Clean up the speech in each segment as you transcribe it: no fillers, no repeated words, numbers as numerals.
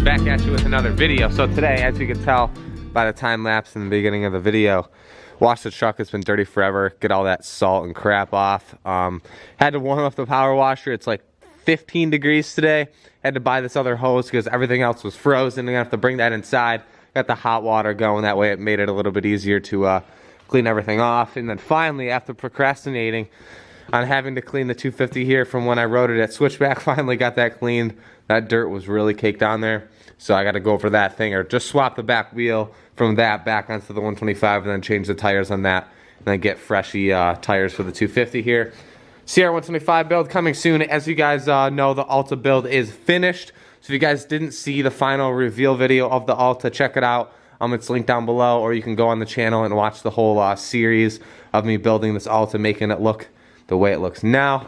Back at you with another video. So today, as you can tell by the time lapse in the beginning of the video, wash the truck. It's been dirty forever. Get all that salt and crap off. Had to warm up the power washer. It's like 15 degrees today. Had to buy this other hose because everything else was frozen. I'm gonna have to bring that inside. Got the hot water going. That way it made it a little bit easier to clean everything off. And then finally, after procrastinating on having to clean the 250 here from when I rode it at Switchback, finally got that cleaned. That dirt was really caked on there. So I got to go for that thing, or just swap the back wheel from that back onto the 125 and then change the tires on that, and then get freshy tires for the 250 here. CR125 build coming soon. As you guys know, the Alta build is finished. So if you guys didn't see the final reveal video of the Alta, check it out. It's linked down below, or you can go on the channel and watch the whole series of me building this Alta, making it look the way it looks now.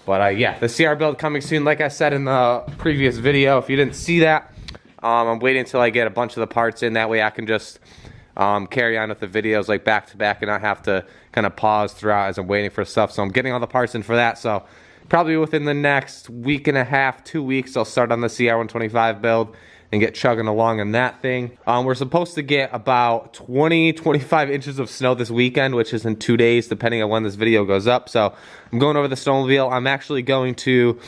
But yeah, the CR build coming soon. Like I said in the previous video, if you didn't see that, I'm waiting until I get a bunch of the parts in. That way I can just carry on with the videos like back to back and not have to kind of pause throughout as I'm waiting for stuff. So I'm getting all the parts in for that. So probably within the next week and a half, 2 weeks, I'll start on the CR125 build and get chugging along on that thing. We're supposed to get about 20-25 inches of snow this weekend, which is in 2 days, depending on when this video goes up. So I'm going over the snowmobile. I'm actually going to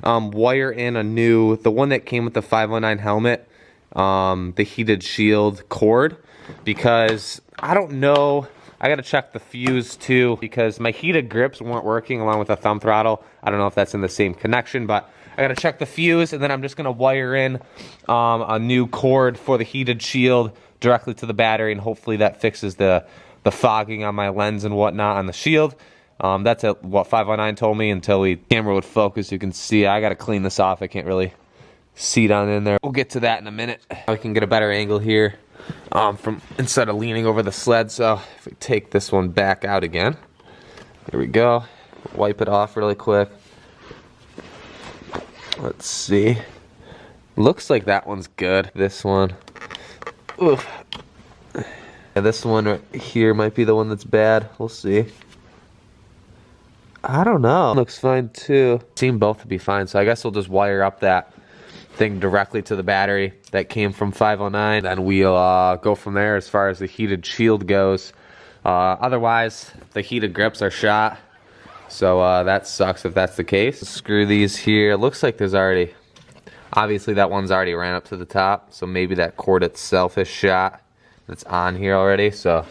wire in the one that came with the 509 helmet, the heated shield cord, because I don't know. I gotta check the fuse too, because my heated grips weren't working along with the thumb throttle. I don't know if that's in the same connection, but I gotta check the fuse, and then I'm just gonna wire in a new cord for the heated shield directly to the battery, and hopefully that fixes the fogging on my lens and whatnot on the shield. That's what 509 told me until the camera would focus. You can see I gotta clean this off. I can't really see down in there. We'll get to that in a minute. We can get a better angle here from instead of leaning over the sled. So if we take this one back out again, here we go. Wipe it off really quick. Let's see. Looks like that one's good. This one. Oof. Yeah, this one right here might be the one that's bad. We'll see. I don't know. Looks fine too. Seem both to be fine, so I guess we'll just wire up that thing directly to the battery that came from 509. Then we'll go from there as far as the heated shield goes. Otherwise, the heated grips are shot. So that sucks if that's the case. Screw these here. Looks like there's already, obviously that one's already ran up to the top. So maybe that cord itself is shot. It's on here already. So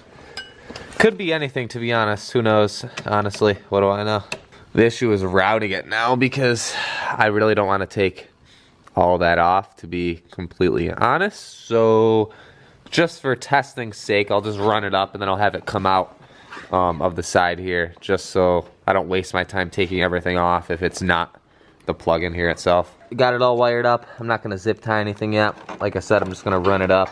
could be anything, to be honest. Who knows? Honestly, what do I know? The issue is routing it now because I really don't want to take all that off, to be completely honest. So just for testing's sake, I'll just run it up and then I'll have it come out of the side here, just so I don't waste my time taking everything off if it's not the plug-in here itself. Got it all wired up. I'm not gonna zip tie anything yet. Like I said, I'm just gonna run it up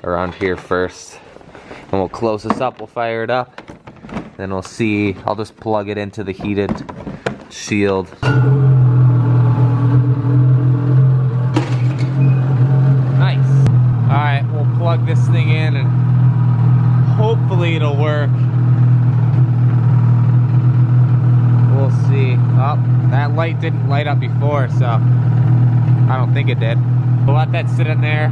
around here first. And we'll close this up, we'll fire it up. Then we'll see, I'll just plug it into the heated shield. Nice. All right, we'll plug this thing in and hopefully it'll work. We'll see. Oh, that light didn't light up before, so I don't think it did. We'll let that sit in there.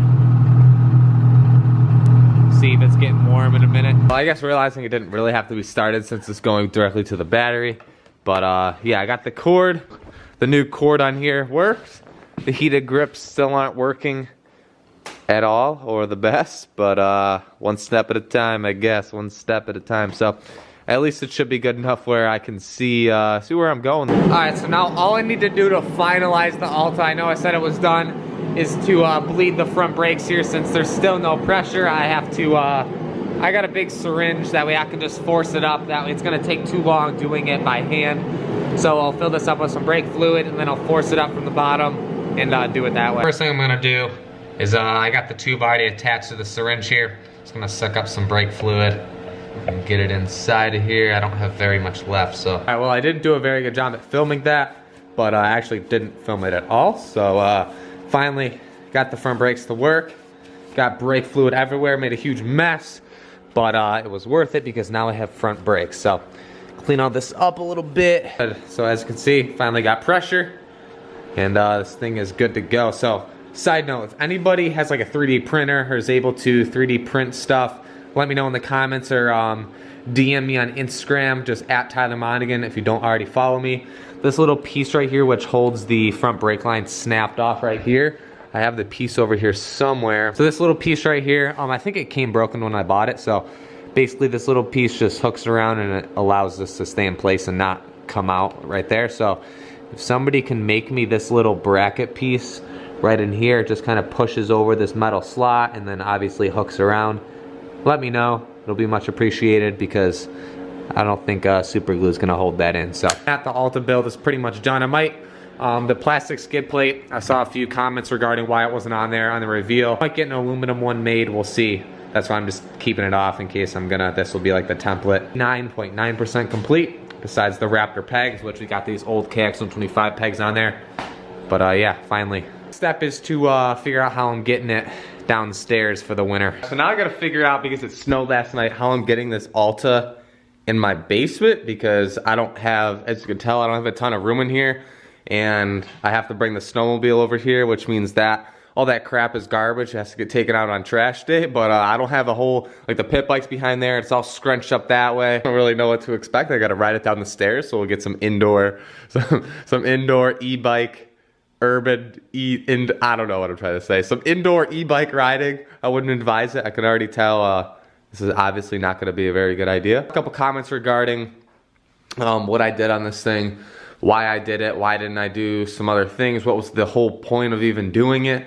See if it's getting warm in a minute. Well, I guess realizing it didn't really have to be started since it's going directly to the battery. But yeah, I got the cord. The new cord on here works. The heated grips still aren't working at all, or the best, but one step at a time, I guess. One step at a time. So at least it should be good enough where I can see where I'm going. All right, so now all I need to do to finalize the Alta, I know I said it was done, is to bleed the front brakes here. Since there's still no pressure, I have to, I got a big syringe, that way I can just force it up. That way it's gonna take too long doing it by hand. So I'll fill this up with some brake fluid and then I'll force it up from the bottom and do it that way. First thing I'm gonna do is I got the tube already attached to the syringe here. Just gonna suck up some brake fluid And get it inside of here. I don't have very much left, so. All right, well, I didn't do a very good job at filming that, but I actually didn't film it at all. So finally got the front brakes to work. Got brake fluid everywhere, made a huge mess, but it was worth it because now I have front brakes. So clean all this up a little bit. So as you can see, finally got pressure, and this thing is good to go. So side note, if anybody has like a 3D printer or is able to 3D print stuff, let me know in the comments or DM me on Instagram, just at Tyler Monagan if you don't already follow me. This little piece right here, which holds the front brake line, snapped off right here. I have the piece over here somewhere. So this little piece right here, I think it came broken when I bought it. So basically this little piece just hooks around and it allows this to stay in place and not come out right there. So if somebody can make me this little bracket piece right in here, it just kind of pushes over this metal slot and then obviously hooks around, let me know. It'll be much appreciated because I don't think super glue is gonna hold that in. So at the Alta build is pretty much done. I might, the plastic skid plate, I saw a few comments regarding why it wasn't on there on the reveal. I might get an aluminum one made, we'll see. That's why I'm just keeping it off in case this will be like the template. 9.9% complete, besides the Raptor pegs, which we got these old KX125 pegs on there. But yeah, finally. Step is to figure out how I'm getting it downstairs for the winter. So now I gotta figure out, because it snowed last night, how I'm getting this Alta in my basement, because I don't have, as you can tell, I don't have a ton of room in here, and I have to bring the snowmobile over here, which means that all that crap is garbage. It has to get taken out on trash day, but I don't have a whole, like the pit bike's behind there, it's all scrunched up that way. I don't really know what to expect. I gotta ride it down the stairs, so we'll get some indoor e-bike, urban I don't know what I'm trying to say. Some indoor e-bike riding. I wouldn't advise it. I can already tell this is obviously not going to be a very good idea. A couple comments regarding what I did on this thing, why I did it, why didn't I do some other things, what was the whole point of even doing it.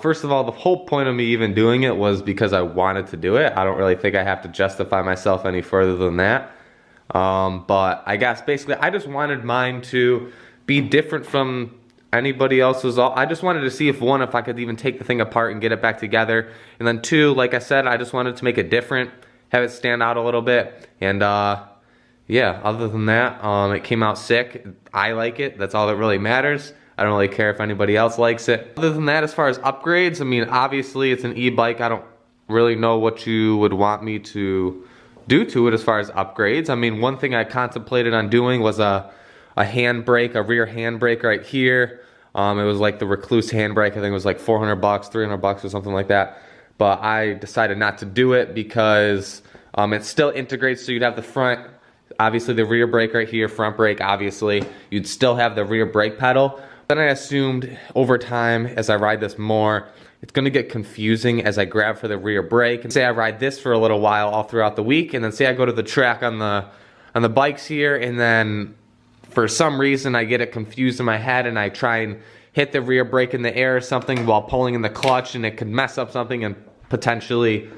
First of all, the whole point of me even doing it was because I wanted to do it. I don't really think I have to justify myself any further than that. But I guess basically I just wanted mine to be different from anybody else's. I just wanted to see if one, if I could even take the thing apart and get it back together, and then two, like I said, I just wanted to make it different, have it stand out a little bit, and yeah, other than that, it came out sick. I like it, that's all that really matters. I don't really care if anybody else likes it. Other than that, as far as upgrades, I mean, obviously it's an e-bike. I don't really know what you would want me to do to it as far as upgrades. I mean, one thing I contemplated on doing was a handbrake, a rear handbrake right here. It was like the Recluse handbrake. I think it was like 400 bucks, 300 bucks or something like that. But I decided not to do it because it still integrates, so you'd have the front, obviously the rear brake right here, front brake obviously. You'd still have the rear brake pedal. Then I assumed over time, as I ride this more, it's gonna get confusing as I grab for the rear brake. And say I ride this for a little while all throughout the week, and then say I go to the track on the bikes here, and then for some reason I get it confused in my head and I try and hit the rear brake in the air or something while pulling in the clutch, and it could mess up something and potentially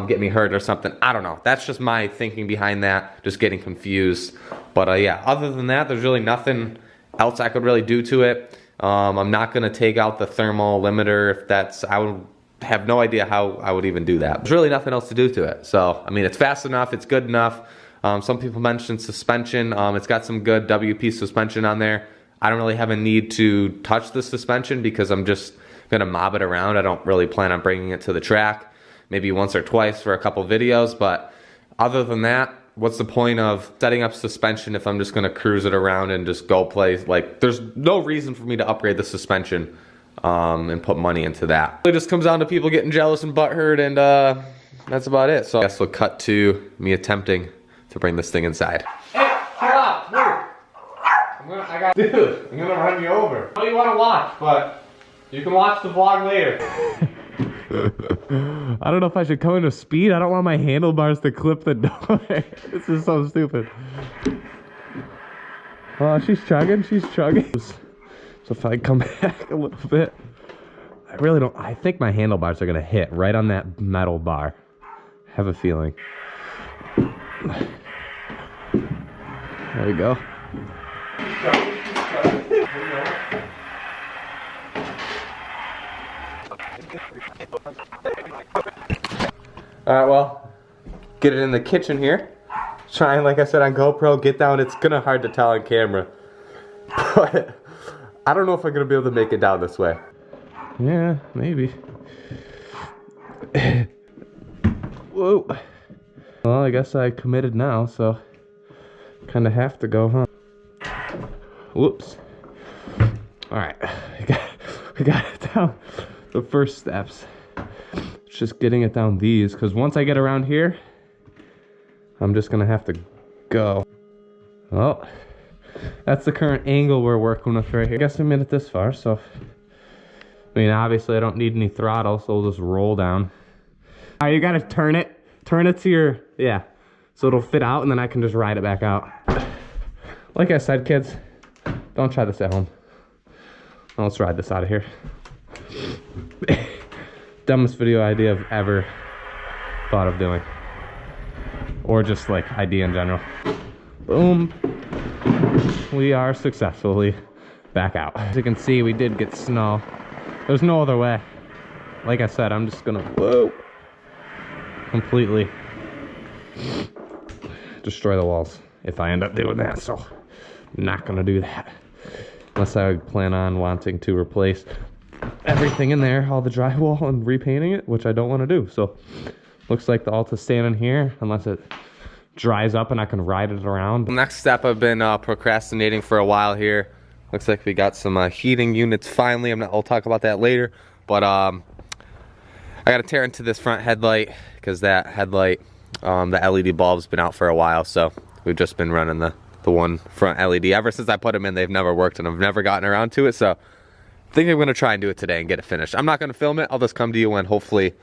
get me hurt or something. I don't know. That's just my thinking behind that, just getting confused. But yeah, other than that, there's really nothing else I could really do to it. I'm not gonna take out the thermal limiter. If that's, I would have no idea how I would even do that. There's really nothing else to do to it. So, I mean, it's fast enough, it's good enough. Some people mentioned suspension. It's got some good WP suspension on there. I don't really have a need to touch the suspension because I'm just gonna mob it around. I don't really plan on bringing it to the track, maybe once or twice for a couple videos, but other than that, what's the point of setting up suspension if I'm just gonna cruise it around and just go place? Like, there's no reason for me to upgrade the suspension and put money into that. It just comes down to people getting jealous and butthurt, and that's about it. So I guess we'll cut to me attempting to bring this thing inside. Hey, shut up, move. Dude, I'm gonna run you over. I know you wanna watch, but you can watch the vlog later. I don't know if I should come into speed. I don't want my handlebars to clip the door. This is so stupid. Oh, she's chugging, So if I come back a little bit, I really don't, I think my handlebars are gonna hit right on that metal bar. I have a feeling. There we go. Alright, well, get it in the kitchen here. Trying, like I said, on GoPro, get down. It's gonna hard to tell on camera. But I don't know if I'm gonna be able to make it down this way. Yeah, maybe. Whoa. Well, I guess I committed now, so kind of have to go, huh? Whoops. All right, we got it down the first steps. It's just getting it down these, because once I get around here, I'm just gonna have to go. Well, that's the current angle we're working with right here. I guess we made it this far, so I mean, obviously I don't need any throttle, so we'll just roll down. All right, you gotta turn it to your, yeah, so it'll fit out, and then I can just ride it back out. Like I said, kids, don't try this at home. Now let's ride this out of here. Dumbest video idea I've ever thought of doing. Or just like idea in general. Boom. We are successfully back out. As you can see, we did get snow. There's no other way. Like I said, I'm just gonna, whoa, completely destroy the walls if I end up doing that. So I'm not gonna do that. Unless I plan on wanting to replace everything in there, all the drywall, and repainting it, which I don't want to do. So looks like the Alta's staying in here unless it dries up and I can ride it around. Next step, I've been procrastinating for a while here. Looks like we got some heating units finally. I'll talk about that later. But I got to tear into this front headlight because that headlight, the LED bulb's been out for a while. So we've just been running the one front LED. Ever since I put them in, they've never worked, and I've never gotten around to it. So I think I'm gonna try and do it today and get it finished. I'm not gonna film it. I'll just come to you when hopefully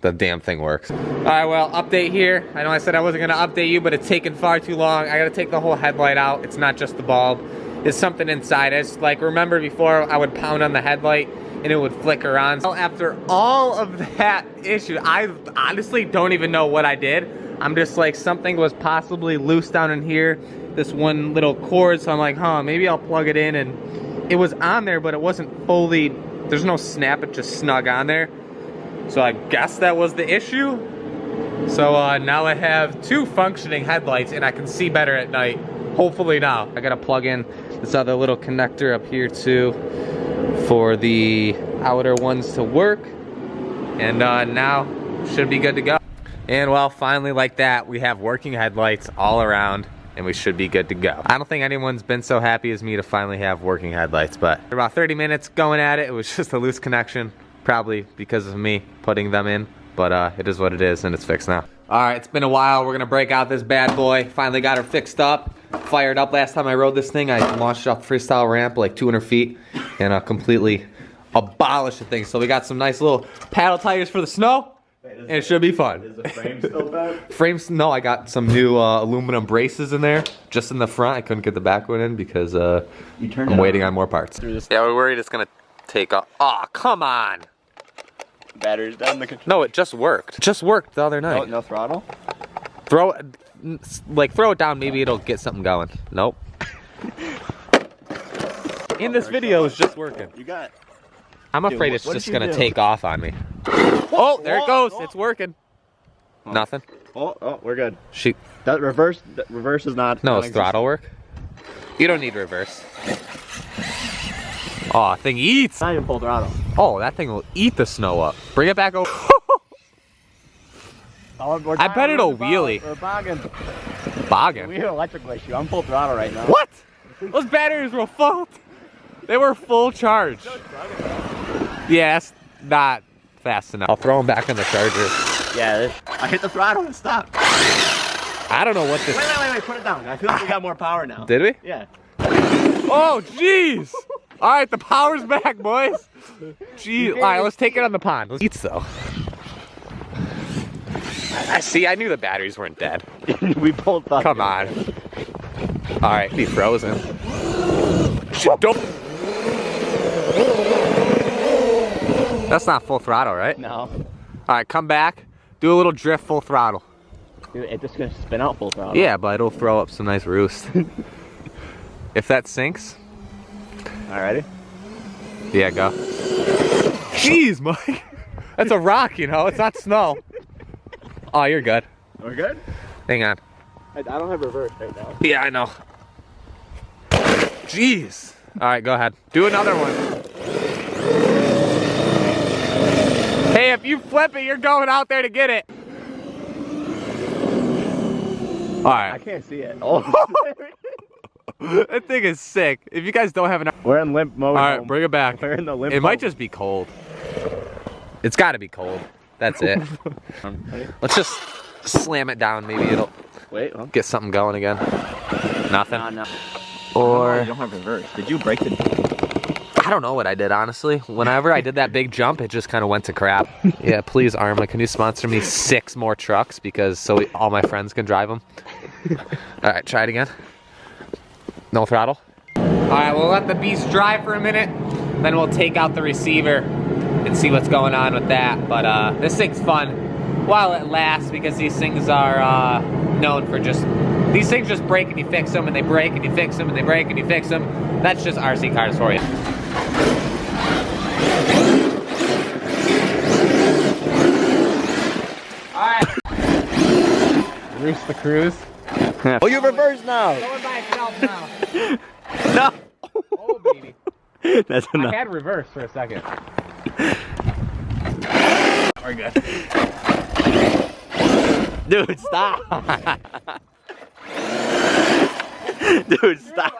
the damn thing works. All right, well, update here. I know I said I wasn't gonna update you, but it's taken far too long. I gotta take the whole headlight out. It's not just the bulb. It's something inside. It's like, remember before I would pound on the headlight and it would flicker on. So after all of that issue, I honestly don't even know what I did. I'm just like, something was possibly loose down in here, this one little cord. So I'm like, huh, maybe I'll plug it in, and it was on there, but it wasn't fully, there's no snap, it just snug on there. So I guess that was the issue. So now I have 2 functioning headlights and I can see better at night. Hopefully now. I gotta plug in this other little connector up here too for the outer ones to work. And now should be good to go. And well, finally, like that, we have working headlights all around and we should be good to go. I don't think anyone's been so happy as me to finally have working headlights, but for about 30 minutes going at it, it was just a loose connection, probably because of me putting them in, but it is what it is and it's fixed now. All right, it's been a while. We're gonna break out this bad boy. Finally got her fixed up, fired up. Last time I rode this thing, I launched it off the freestyle ramp like 200 feet and completely abolished the thing. So we got some nice little paddle tires for the snow. And it should be fun. Is the frame still bad? Frames, no, I got some new aluminum braces in there, just in the front. I couldn't get the back one in because I'm waiting on more parts. Yeah, we're worried it's gonna take off. Oh, come on. Battery's down the control. No, it just worked. It just worked the other night. No throttle? Throw it down, maybe it'll get something going. Nope. In this video, it's just working. You got it. I'm afraid it's just gonna take off on me. Oh, there it goes. It's working. Oh. Nothing. Oh, we're good. She. That reverse is not. No, it's throttle work. You don't need reverse. Oh, thing eats. Not even full throttle. Oh, that thing will eat the snow up. Bring it back over. I bet it'll wheelie. We're bogging. Bogging? We have an electrical issue. I'm full throttle right now. What? Those batteries were full. They were full charge. Yeah, that's not fast enough. I'll throw them back in the charger. Yeah, I hit the throttle and stopped. I don't know what this... Wait, put it down. I feel like we got more power now. Did we? Yeah. Oh, jeez. All right, the power's back, boys. Jeez. All right, let's take it on the pond. Let's eat, though. I see, I knew the batteries weren't dead. We both thought. Come on. All right, be frozen. Don't... That's not full throttle, right? No. All right, come back. Do a little drift full throttle. Dude, it's just gonna spin out full throttle. Yeah, but it'll throw up some nice roost. If that sinks. Alrighty. Yeah, go. Jeez, Mike. That's a rock, you know. It's not snow. Oh, you're good. We're good? Hang on. I don't have reverse right now. Yeah, I know. Jeez. All right, go ahead. Do another one. Hey, if you flip it, you're going out there to get it. All right. I can't see it. Oh. That thing is sick. If you guys don't have an... We're in limp mode. All right, bring it back. We're in the limp It might mode. just be cold. It's got to be cold. That's it. Let's just slam it down. Maybe it'll get something going again. Nothing. No. Or you don't have reverse. Did you break the... I don't know what I did, honestly. Whenever I did that big jump, it just kind of went to crap. Yeah, please, Arma, can you sponsor me 6 more trucks because all my friends can drive them? All right, try it again. No throttle. All right, we'll let the beast dry for a minute. Then we'll take out the receiver and see what's going on with that. But this thing's fun while it lasts because these things are known for these things just break and you fix them and they break and you fix them and they break and you fix them. That's just RC cars for you. All right. Roost the cruise. Oh, you reverse now. Going by itself now. No. Oh, baby. That's enough. I had reverse for a second. We're good. Dude, stop. Dude, stop.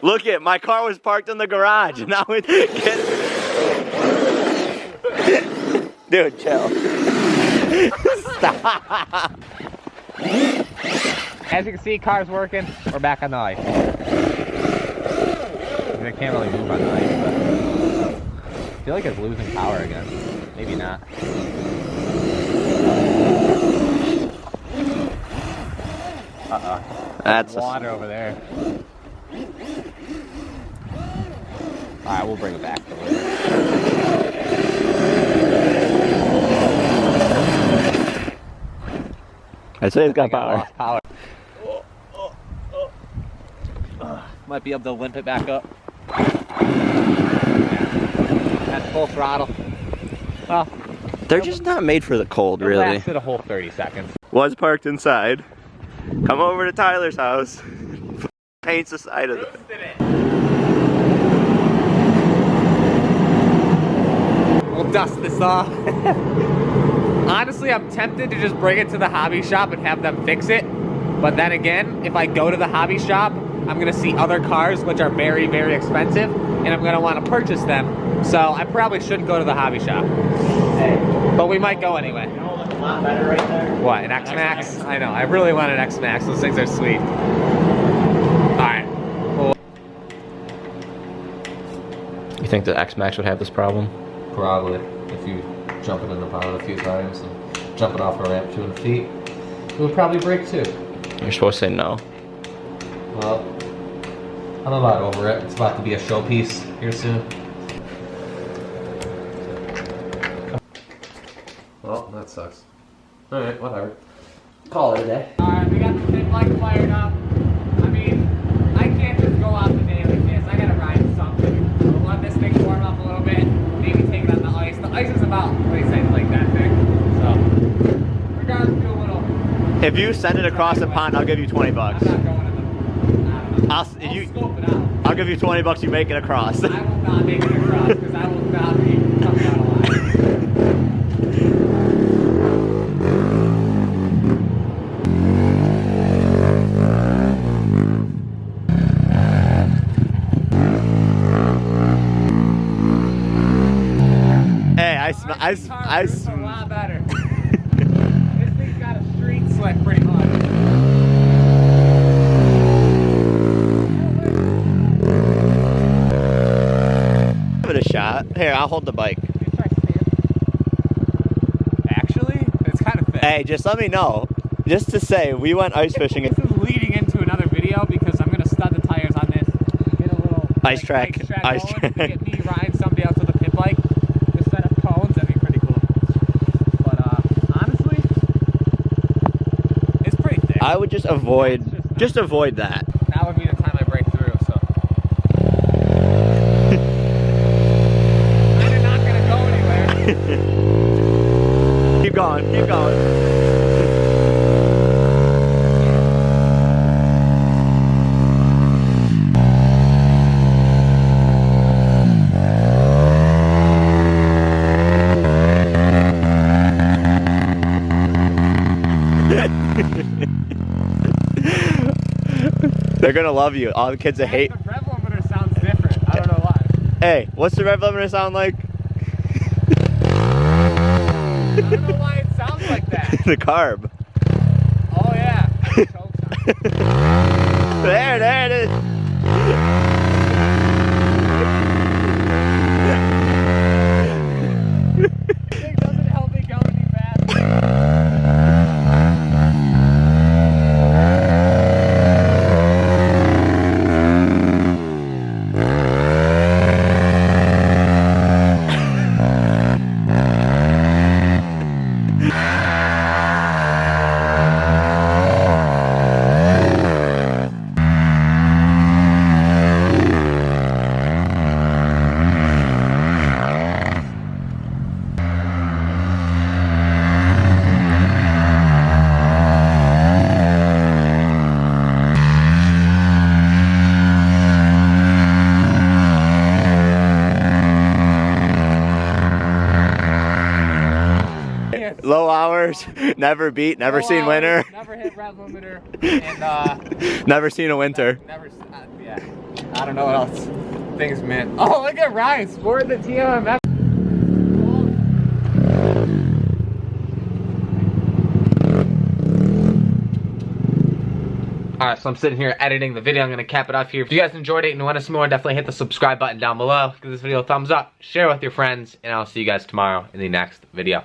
Look it, my car was parked in the garage. Now it Dude, chill. Stop. As you can see, car's working. We're back on the ice. I can't really move on the ice, but I feel like it's losing power again. Maybe not. That's water over there. All right, we'll bring it back. I'd say it's got power. Might be able to limp it back up. That's full throttle. Well, They're just not made for the cold, really. It lasted a whole 30 seconds. Was parked inside. Come over to Tyler's house. Paints the side of it. We'll dust this off. Honestly, I'm tempted to just bring it to the hobby shop and have them fix it. But then again, if I go to the hobby shop, I'm gonna see other cars which are very, very expensive, and I'm gonna want to purchase them. So I probably shouldn't go to the hobby shop. But we might go anyway. You know what looks a lot better right there? What, an X-Max? I know, I really want an X-Max. Those things are sweet. Alright. Cool. You think the X-Max would have this problem? Probably. If you jump it in the pond a few times and jumping off a ramp 200 feet, it would probably break too. You're supposed to say no. Well, I'm about over it. It's about to be a showpiece here soon. Well, that sucks. Alright, whatever. Call it a day. Alright, we got the pit light fired up. I mean, I can't just go out the day like this. I gotta ride something. We'll let this thing warm up a little bit. Maybe take it on the ice. The ice is about, what do you say, like that big. So, we're gonna do a little. If you send it across the pond, I'll give you 20 bucks. I'm not going in the. I'll scope it out. I'll give you 20 bucks. You make it across. I will not make it across because I will not be coming out alive. Hey, It's a lot better. This thing's got a street slick pretty much. Give it a shot. Here, I'll hold the bike. Actually, it's kind of thick. Hey, just let me know. Just to say, we went ice fishing. This is leading into another video because I'm gonna stud the tires on this. Get a little Ice track going, track. Get me riding somebody else with a pit bike. Just set up cones. That'd be pretty cool. But honestly, it's pretty thick. I would just avoid that. That would be the time I break through. So I'm not gonna go anywhere. Keep going. Keep going. They're gonna love you. All the kids that hate. The rev limiter sounds different. I don't know why. Hey, what's the rev limiter sound like? I don't know why it sounds like that. The carb. Oh yeah. There it is. It doesn't help me go any faster. Low hours, never beat, never seen winter. Never hit rev limiter, and never seen a winter. never. Yeah, I don't know what else things meant. Oh, look at Ryan sporting the TMF. Alright, so I'm sitting here editing the video. I'm going to cap it off here. If you guys enjoyed it and want to see more, definitely hit the subscribe button down below. Give this video a thumbs up, share it with your friends, and I'll see you guys tomorrow in the next video.